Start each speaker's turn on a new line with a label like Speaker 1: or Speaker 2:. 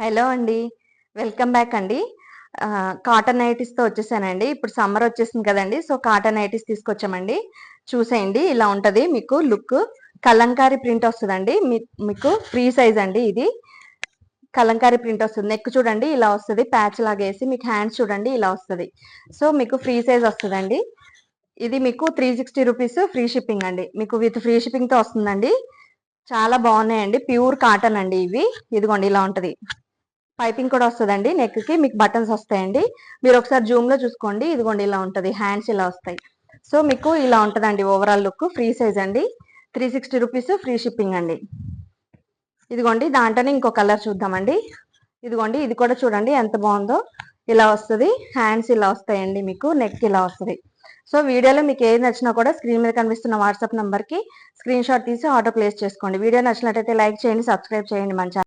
Speaker 1: Hello అండి. Welcome back అండి. Cotton నైటీస్‌తో వచ్చేసానండి. ఇప్పుడు సమ్మర్ వచ్చేసింది కదండీ! సో, కాటన్ నైటీస్ తీసుకొచ్చామండి. చూసేయండి ఇలా ఉంటది మీకు లుక్. కలంకారీ ప్రింట్ వస్తదండి. మీకు ఫ్రీ సైజ్ అండి ఇది. కలంకారీ ప్రింట్ వస్తుంది. నెక్ చూడండి ఇలా వస్తది. ప్యాచ్ లాగా ఏసి మీకు హ్యాండ్స్ చూడండి ఇలా వస్తది. సో, మీకు ఫ్రీ సైజ్ వస్తదండి. ఇది మీకు 360 రూపీస్ ఫ్రీ షిప్పింగ్ అండి. మీకు విత్ ఫ్రీ షిప్పింగ్‌తో వస్తుందండి. చాలా బాగున్నాయండి. ప్యూర్ కాటన్ అండి ఇవి. ఇదిగోండి ఇలా ఉంటది. పైపింగ్ కూడా వస్తదండి. నెక్‌కి మీకు బటన్స్ వస్తాయండి. మీరు ఒకసారి జూమ్‌లో చూసుకోండి. ఇదిగోండి ఇలా ఉంటది. హ్యాండ్స్ ఇలా వస్తాయి. సో, మీకు ఇలా ఉంటదండి ఓవరాల్ లుక్. ఫ్రీ సైజ్ అండి. 360 రూపీస్ ఫ్రీ షిప్పింగ్ అండి. ఇదిగోండి దాంట్లోనే ఇంకో కలర్ చూద్దామండి. ఇదిగోండి ఇది కూడా చూడండి ఎంత బాగుందో. ఇలా వస్తది. హ్యాండ్స్ ఇలా వస్తాయండి మీకు. నెక్ ఇలా వస్తది. సో, వీడియోలో మీకు ఏది నచ్చినా కూడా స్క్రీన్ మీద కనిపిస్తున్న వాట్సాప్ నంబర్‌కి స్క్రీన్ షాట్ తీసి ఆర్డర్ ప్లేస్ చేసుకోండి. వీడియో నచ్చినట్టయితే లైక్ చేయండి, సబ్స్క్రైబ్ చేయండి మన ఛానల్.